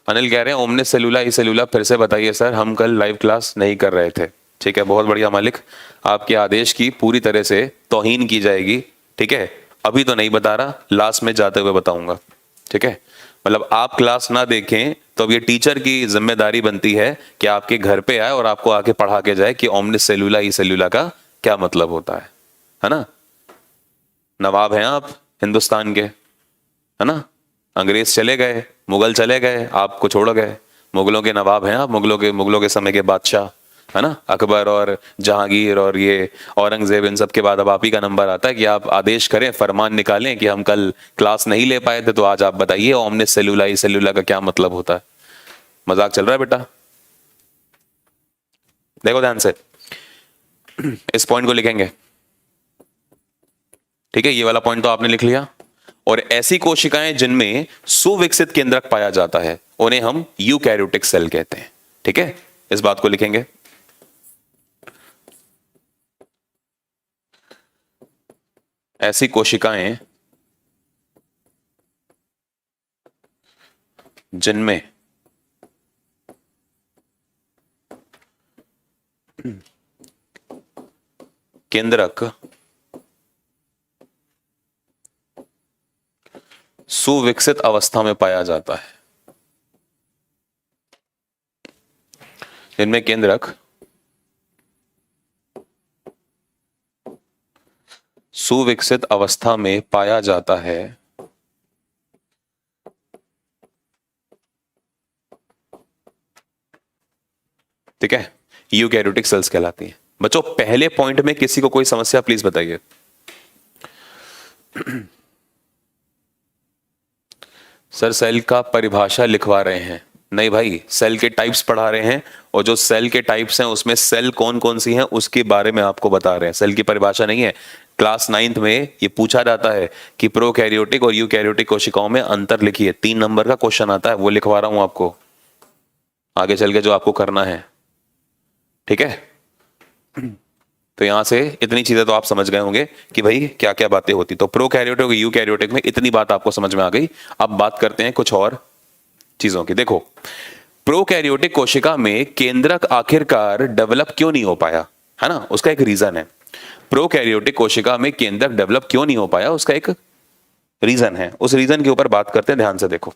अनिल कह रहे हैं ओमनिस सेलुला ई सेलुला फिर से बताइए सर, हम कल लाइव क्लास नहीं कर रहे थे। ठीक है, बहुत बढ़िया मालिक, आपके आदेश की पूरी तरह से तौहीन की जाएगी। ठीक है, अभी तो नहीं बता रहा, लास्ट में जाते हुए बताऊंगा। ठीक है, मतलब आप क्लास ना देखें तो अब ये टीचर की जिम्मेदारी बनती है कि आपके घर पे आए और आपको आके पढ़ा के जाए कि ओमनिस सेलुला ई सेलुला का क्या मतलब होता है ना। नवाब हैं आप हिंदुस्तान के, है ना। अंग्रेज चले गए, मुगल चले गए, आपको छोड़ गए। मुगलों के नवाब हैं आप, मुगलों के समय के बादशाह, है ना। अकबर और जहांगीर और ये औरंगजेब, इन सब के बाद अब आप ही का नंबर आता है कि आप आदेश करें, फरमान निकालें कि हम कल क्लास नहीं ले पाए थे, तो आज आप बताइए ओमनिस सेलुला ई सेलुला का क्या मतलब होता है। मजाक चल रहा है बेटा? देखो ध्यान से, इस पॉइंट को लिखेंगे। ठीक है, ये वाला पॉइंट तो आपने लिख लिया। और ऐसी कोशिकाएं जिनमें सुविकसित केंद्रक पाया जाता है उन्हें हम यूकैरियोटिक सेल कहते हैं। ठीक है, इस बात को लिखेंगे। ऐसी कोशिकाएं जिनमें केंद्रक सुविकसित अवस्था में पाया जाता है, जिनमें केंद्रक सुविकसित अवस्था में पाया जाता है, ठीक है, यूकैरियोटिक सेल्स कहलाती हैं। बच्चों पहले पॉइंट में किसी को कोई समस्या प्लीज बताइए। सर सेल का परिभाषा लिखवा रहे हैं? नहीं भाई, सेल के टाइप्स पढ़ा रहे हैं, और जो सेल के टाइप्स हैं उसमें सेल कौन कौन सी हैं उसके बारे में आपको बता रहे हैं। सेल की परिभाषा नहीं है। क्लास 9th में ये पूछा जाता है कि प्रोकैरियोटिक और यूकैरियोटिक कोशिकाओं में अंतर लिखिए, 3 नंबर का क्वेश्चन आता है, वो लिखवा रहा हूं आपको आगे चल के जो आपको करना है। ठीक है, तो यहां से इतनी चीजें तो आप समझ गए होंगे कि भाई क्या क्या बातें होती। तो प्रोकैरियोटिक और यूकैरियोटिक में इतनी बात आपको समझ में आ गई। अब बात करते हैं कुछ और चीजों की। देखो, प्रोकैरियोटिक कोशिका में केंद्रक आखिरकार डेवलप क्यों नहीं हो पाया, है ना, उसका एक रीजन है। प्रोकैरियोटिक कोशिका में केंद्रक डेवलप क्यों नहीं हो पाया, उसका एक रीजन है। उस रीजन के ऊपर बात करते हैं, ध्यान से देखो।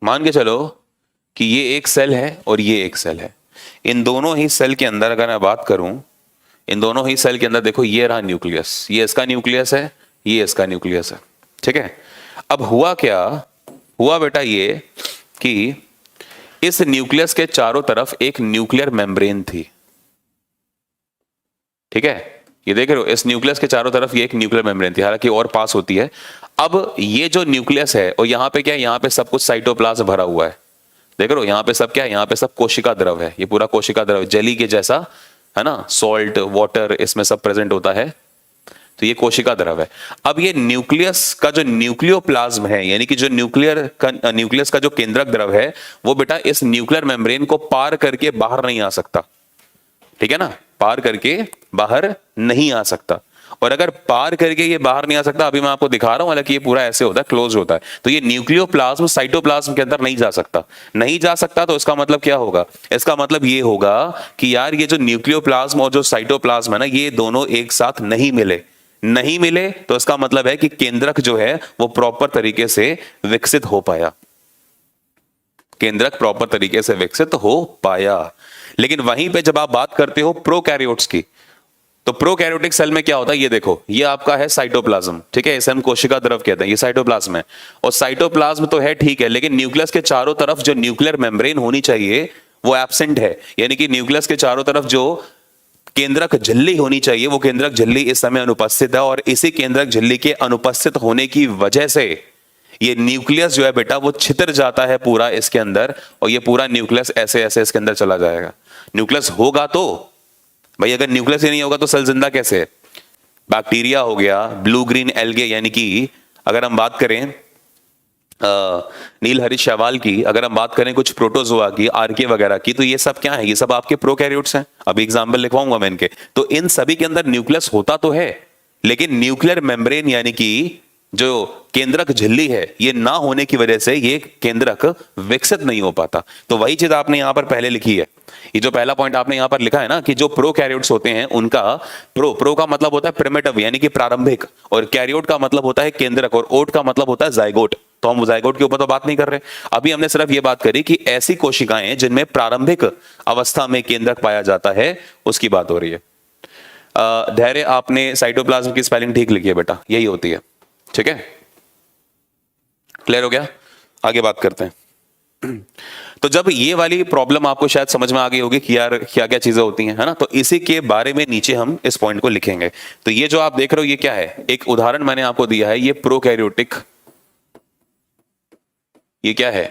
मान के चलो कि ये एक सेल है और ये एक सेल है। इन दोनों ही सेल के अंदर अगर मैं बात करूं, इन दोनों ही सेल के अंदर देखो, ये रहा न्यूक्लियस, ये इसका न्यूक्लियस है, ये इसका न्यूक्लियस है। ठीक है, अब हुआ क्या, हुआ बेटा ये कि इस न्यूक्लियस के चारों तरफ एक न्यूक्लियर मेम्ब्रेन थी। ठीक है, ये देख रहे हो, इस न्यूक्लियस के चारों तरफ ये एक न्यूक्लियर मेम्ब्रेन थी, हालांकि और पास होती है। अब ये जो न्यूक्लियस है, और यहां पे क्या है, यहां पे सब कुछ साइटोप्लाज्म भरा हुआ है। देख रहे हो, यहां पे सब क्या है, यहां पे सब कोशिका द्रव है, ये पूरा कोशिका द्रव जेली के जैसा, है ना, सॉल्ट वाटर इसमें सब प्रेजेंट होता है। तो ये कोशिका द्रव है। अब ये न्यूक्लियस का जो न्यूक्लियोप्लाज्म है, यानी कि जो न्यूक्लियस का जो केंद्रक द्रव है, वो बेटा इस न्यूक्लियर मेम्ब्रेन को पार करके बाहर नहीं आ सकता, ठीक है ना, पार करके बाहर नहीं आ सकता। और अगर पार करके ये बाहर नहीं आ सकता, अभी मैं आपको दिखा रहा हूं, हालांकि ये पूरा ऐसे होता है, क्लोज होता है, तो ये न्यूक्लियोप्लाज्म साइटोप्लाज्म के अंदर नहीं जा सकता। नहीं जा सकता तो इसका मतलब क्या होगा? इसका मतलब ये होगा कि यार ये जो न्यूक्लियोप्लाज्म और जो साइटोप्लाज्म है ना, ये दोनों एक साथ नहीं मिले। नहीं मिले तो इसका मतलब है कि केंद्रक जो है वो प्रॉपर तरीके से विकसित हो पाया, केंद्रक प्रॉपर तरीके से विकसित हो पाया। लेकिन वहीं पे जब आप बात करते हो प्रोकैरियोट्स की, तो प्रोकैरियोटिक सेल में क्या होता है, ये देखो, ये आपका है साइटोप्लाज्म, ठीक है, इसे हम कोशिका द्रव कहते हैं, ये साइटोप्लाज्म है। और साइटोप्लाज्म तो है, ठीक है, लेकिन न्यूक्लियस के चारों तरफ जो न्यूक्लियर मेम्ब्रेन होनी चाहिए वो एब्सेंट है। यानी कि न्यूक्लियस के चारों तरफ जो केंद्रक झिल्ली होनी चाहिए, वो केंद्रक झिल्ली इस समय अनुपस्थित है। और इसी केंद्रक झिल्ली के अनुपस्थित होने की वजह से ये न्यूक्लियस जो है बेटा वो छितर जाता है पूरा इसके अंदर, और ये पूरा न्यूक्लियस ऐसे ऐसे इसके अंदर चला जाएगा। न्यूक्लियस होगा तो भाई, अगर न्यूक्लियस ही नहीं होगा तो सेल जिंदा कैसे है? बैक्टीरिया हो गया, ब्लू ग्रीन एल्गे, यानी कि अगर हम बात करें नील हरित शैवाल की, अगर हम बात करें कुछ प्रोटोजोआ की, आर्के वगैरह की, तो ये सब क्या है? ये सब आपके प्रोकैरियोट्स हैं। अभी एग्जांपल लिखवाऊंगा मैं इनके। तो इन सभी के अंदर न्यूक्लियस होता तो है, लेकिन न्यूक्लियर मेम्ब्रेन यानी कि जो केंद्रक झिल्ली है, ये ना होने की वजह से ये केंद्रक विकसित नहीं हो पाता। तो वही चीज आपने यहां पर पहले लिखी है, ये जो पहला पॉइंट आपने यहां पर लिखा है ना, कि जो प्रोकैरियोट्स होते हैं उनका प्रो का मतलब होता है प्रिमिटिव यानी कि प्रारंभिक, और कैरियोट का मतलब होता है केंद्रक, और ओट का मतलब होता है जाइगोट। तो हम जाइगोट के ऊपर तो बात नहीं कर रहे, अभी हमने सिर्फ ये बात करी कि ऐसी कोशिकाएं जिनमें प्रारंभिक अवस्था में केंद्रक पाया जाता है, उसकी बात हो रही है। धैर्य, आपने साइटोप्लाज्म की स्पेलिंग ठीक लिखी है बेटा, यही होती है, ठीक है, क्लियर हो गया? आगे बात करते हैं। तो जब ये वाली प्रॉब्लम आपको शायद समझ में आ गई होगी कि यार क्या क्या चीजें होती हैं, है ना, तो इसी के बारे में नीचे हम इस पॉइंट को लिखेंगे। तो ये जो आप देख रहे हो ये क्या है? एक उदाहरण मैंने आपको दिया है, ये प्रोकैरियोटिक, ये क्या है?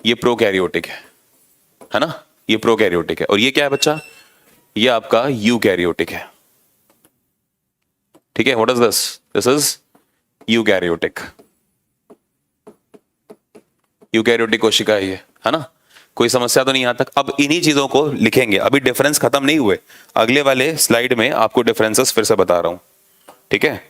ये प्रोकैरियोटिक है ना, ये प्रोकैरियोटिक है। और ये क्या है बच्चा? ये आपका यूकैरियोटिक है, ठीक है। What is this? This is eukaryotic, eukaryotic कोशिका है ये, है ना। कोई समस्या तो नहीं यहां तक? अब इन्हीं चीजों को लिखेंगे, अभी डिफरेंस खत्म नहीं हुए, अगले वाले स्लाइड में आपको डिफरेंसेस फिर से बता रहा हूं, ठीक है।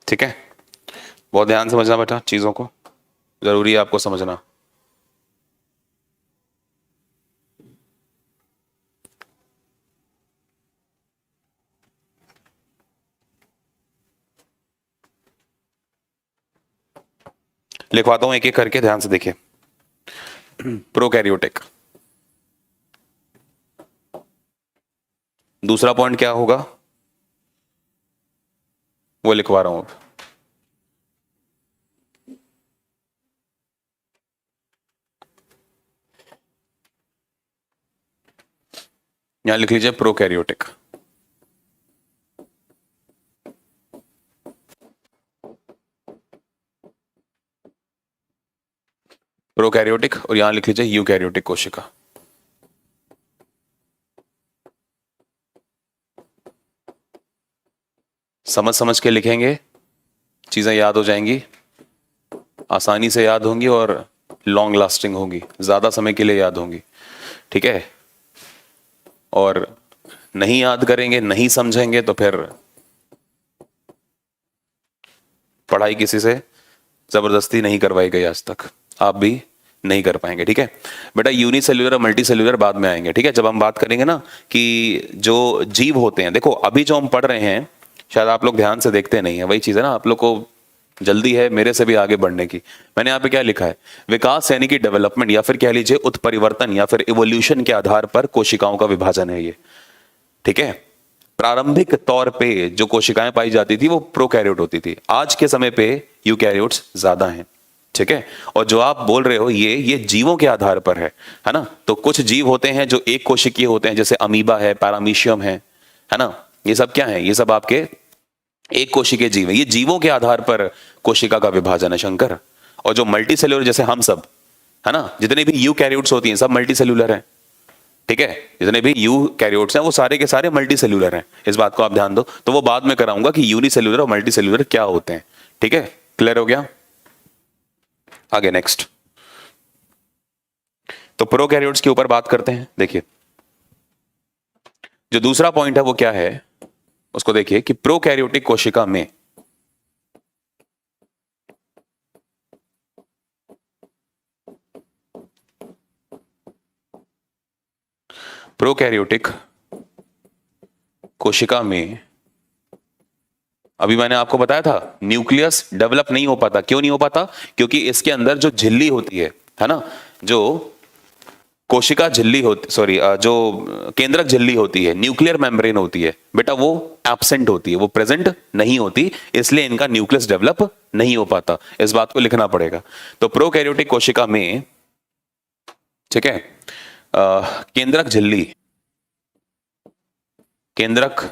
ठीक है, बहुत ध्यान से समझना बेटा, चीजों को जरूरी है आपको समझना। लिखवाता हूं एक एक करके, ध्यान से देखिए। प्रोकैरियोटिक, दूसरा पॉइंट क्या होगा वो लिखवा रहा हूं अब। यहां लिख लीजिए प्रोकैरियोटिक। प्रोकैरियोटिक, और यहां लिख लीजिए यूकैरियोटिक कोशिका। समझ समझ के लिखेंगे, चीजें याद हो जाएंगी, आसानी से याद होंगी और लॉन्ग लास्टिंग होंगी, ज्यादा समय के लिए याद होंगी, ठीक है। और नहीं याद करेंगे, नहीं समझेंगे, तो फिर पढ़ाई किसी से जबरदस्ती नहीं करवाई गई आज तक, आप भी नहीं कर पाएंगे, ठीक है बेटा। यूनिसेल्युलर और मल्टी सेल्युलर बाद में आएंगे, ठीक है, जब हम बात करेंगे ना कि जो जीव होते हैं। देखो अभी जो हम पढ़ रहे हैं, शायद आप लोग ध्यान से देखते नहीं है, वही चीज है ना, आप लोग को जल्दी है मेरे से भी आगे बढ़ने की। मैंने यहाँ पे क्या लिखा है, विकास यानी कि डेवलपमेंट या फिर कह लीजिए उत्परिवर्तन या फिर इवोल्यूशन के आधार पर कोशिकाओं का विभाजन है ये। ठीक है, प्रारंभिक तौर पे जो कोशिकाएं पाई जाती थी वो प्रोकैरियोट होती थी, आज के समय पे यूकैरियोट्स ज्यादा हैं। ठीक है, और जो आप बोल रहे हो ये जीवों के आधार पर है ना। तो कुछ जीव होते हैं जो एक कोशिकीय होते हैं, जैसे अमीबा है, पैरामीशियम है ना। ये सब क्या है, ये सब आपके एक कोशिकीय जीव है। ये जीवों के आधार पर कोशिका का विभाजन है शंकर। और जो मल्टी सेल्यूलर जैसे हम सब, है ना, जितने भी यूकैरियोट्स होती हैं सब मल्टी सेल्यूलर हैं। ठीक है, जितने भी यूकैरियोट्स हैं वो सारे के सारे मल्टी सेल्यूलर हैं, इस बात को आप ध्यान दो। तो वो बाद में कराऊंगा कि यूनिसेल्यूलर और मल्टी सेल्यूलर क्या होते हैं। ठीक है, क्लियर हो गया। आगे नेक्स्ट, तो प्रोकैरियोट्स के ऊपर बात करते हैं। देखिए जो दूसरा पॉइंट है वो क्या है, उसको देखिए कि प्रोकैरियोटिक कोशिका में प्रोकैरियोटिक कोशिका में अभी मैंने आपको बताया था न्यूक्लियस डेवलप नहीं हो पाता। क्यों नहीं हो पाता, क्योंकि इसके अंदर जो झिल्ली होती है ना, जो कोशिका झिल्ली होती, सॉरी, जो केंद्रक झिल्ली होती है, न्यूक्लियर मेम्ब्रेन होती है बेटा, वो एब्सेंट होती है, वो प्रेजेंट नहीं होती, इसलिए इनका न्यूक्लियस डेवलप नहीं हो पाता। इस बात को लिखना पड़ेगा। तो प्रोकैरियोटिक कोशिका में, ठीक है, केंद्रक झिल्ली, केंद्रक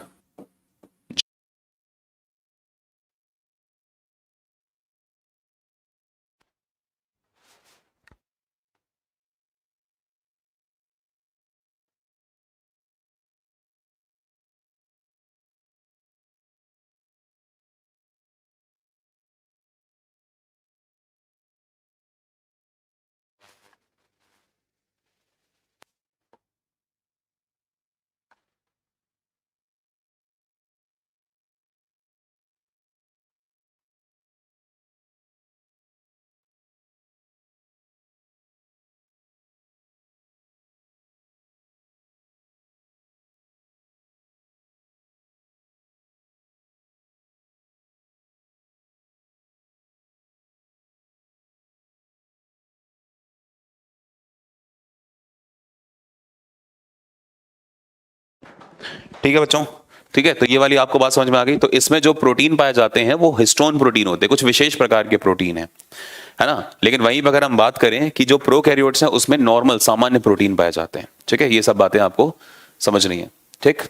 ठीक है बच्चों, ठीक है। तो ये वाली आपको बात समझ में आ गई। तो इसमें जो प्रोटीन पाए जाते हैं वो हिस्टोन प्रोटीन होते हैं, कुछ विशेष प्रकार के प्रोटीन है ना। लेकिन वहीं पर अगर हम बात करें कि जो प्रोकैरियोट्स हैं उसमें नॉर्मल सामान्य प्रोटीन पाए जाते हैं। ठीक है, ये सब बातें आपको समझनी है। ठीक,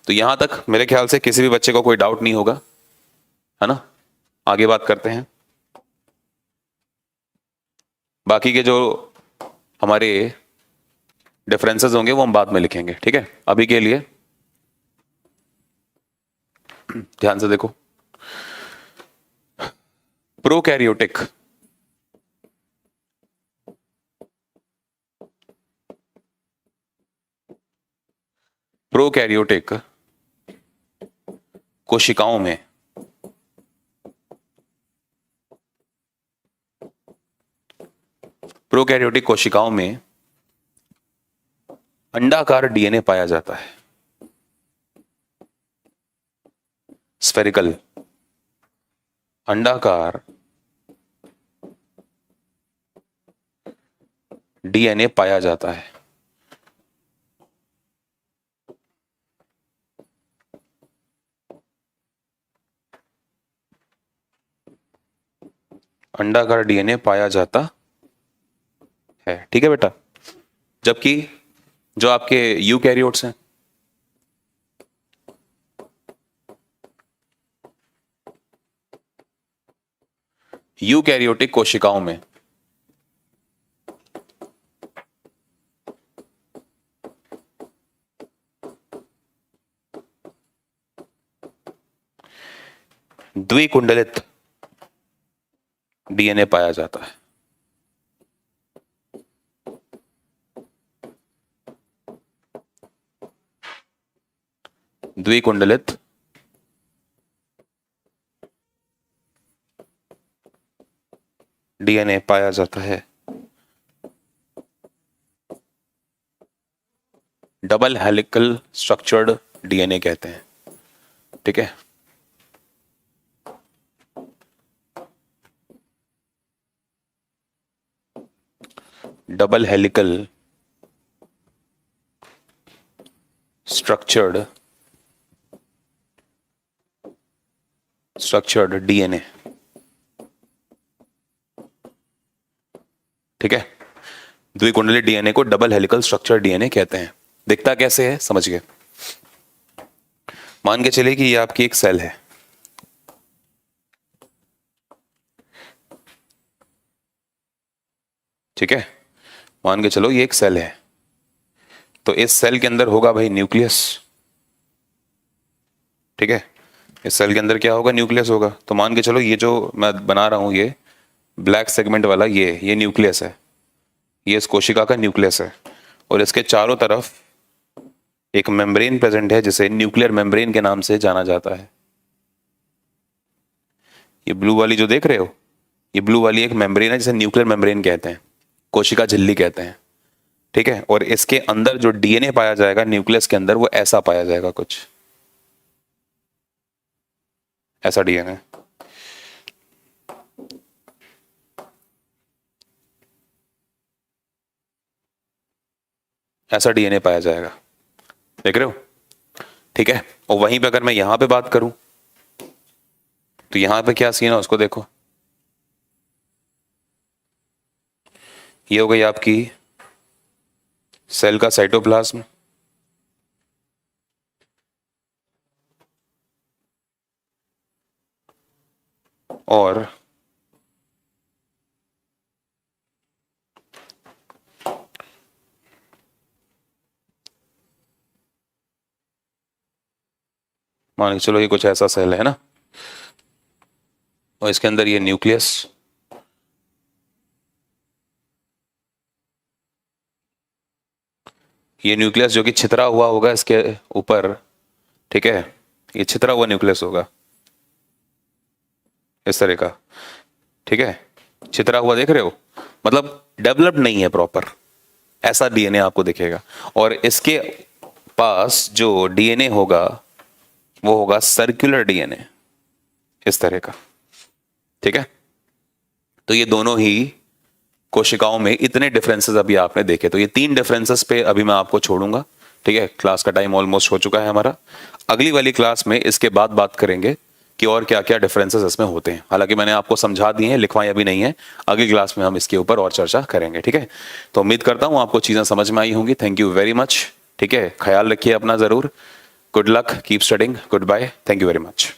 तो यहां तक मेरे ख्याल से किसी भी बच्चे को कोई डाउट नहीं होगा, है ना। आगे बात करते हैं, बाकी के जो हमारे डिफरेंसेस होंगे वो हम बाद में लिखेंगे। ठीक है, अभी के लिए ध्यान से देखो। प्रोकैरियोटिक प्रोकैरियोटिक कोशिकाओं में प्रोकैरियोटिक कोशिकाओं में अंडाकार डीएनए पाया जाता है, स्फेरिकल अंडाकार डीएनए पाया जाता है। अंडाकार डीएनए पाया जाता है, ठीक है बेटा। जबकि जो आपके यूकैरियोट्स हैं, यूकैरियोटिक कोशिकाओं में द्विकुंडलित डीएनए पाया जाता है। द्विकुंडलित डीएनए पाया जाता है। डबल हेलिकल स्ट्रक्चर्ड डीएनए कहते हैं। ठीक है, डबल हेलिकल स्ट्रक्चर्ड डीएनए। ठीक है, द्विकुंडली डीएनए को डबल हेलिकल स्ट्रक्चर डीएनए कहते हैं। दिखता कैसे है समझ गए। मान के चलिए कि ये आपकी एक सेल है, ठीक है, मान के चलो ये एक सेल है, तो इस सेल के अंदर होगा भाई न्यूक्लियस। ठीक है, इस सेल के अंदर क्या होगा, न्यूक्लियस होगा। तो मान के चलो ये जो मैं बना रहा हूं, ये ब्लैक सेगमेंट वाला ये न्यूक्लियस है, ये इस कोशिका का न्यूक्लियस है, और इसके चारों तरफ एक मेम्ब्रेन प्रेजेंट है जिसे न्यूक्लियर मेम्ब्रेन के नाम से जाना जाता है। ये ब्लू वाली जो देख रहे हो, ये ब्लू वाली एक मेम्ब्रेन है जिसे न्यूक्लियर मेम्ब्रेन कहते हैं, कोशिका झिल्ली कहते हैं। ठीक है, और इसके अंदर जो डीएनए पाया जाएगा न्यूक्लियस के अंदर, वो ऐसा पाया जाएगा, कुछ ऐसा डीएनए। ऐसा डीएनए पाया जाएगा, देख रहे हो। ठीक है, और वहीं पे अगर मैं यहां पे बात करूं तो यहां पे क्या सीन है उसको देखो। ये हो गई आपकी सेल का साइटोप्लाज्म, और मान के चलो ये कुछ ऐसा सेल है ना, और इसके अंदर ये न्यूक्लियस, ये न्यूक्लियस जो कि छितरा हुआ होगा इसके ऊपर। ठीक है, ये छितरा हुआ न्यूक्लियस होगा इस तरह का। ठीक है, छितरा हुआ देख रहे हो, मतलब डेवलप्ड नहीं है प्रॉपर, ऐसा डीएनए आपको दिखेगा। और इसके पास जो डीएनए होगा वो होगा सर्कुलर डीएनए, इस तरह का। ठीक है, तो ये दोनों ही कोशिकाओं में इतने डिफरेंसेस अभी आपने देखे, तो ये 3 डिफरेंसेस पे अभी मैं आपको छोड़ूंगा। ठीक है, क्लास का टाइम ऑलमोस्ट हो चुका है हमारा। अगली वाली क्लास में इसके बाद बात करेंगे कि और क्या क्या डिफरेंसेस इसमें होते हैं। हालांकि मैंने आपको समझा दिए हैं, लिखवाएं अभी नहीं है, अगली क्लास में हम इसके ऊपर और चर्चा करेंगे। ठीक है, तो उम्मीद करता हूं आपको चीजें समझ में आई होंगी। Thank you very much. ठीक है, ख्याल रखिए अपना जरूर। Good luck, keep studying, good bye, thank you very much.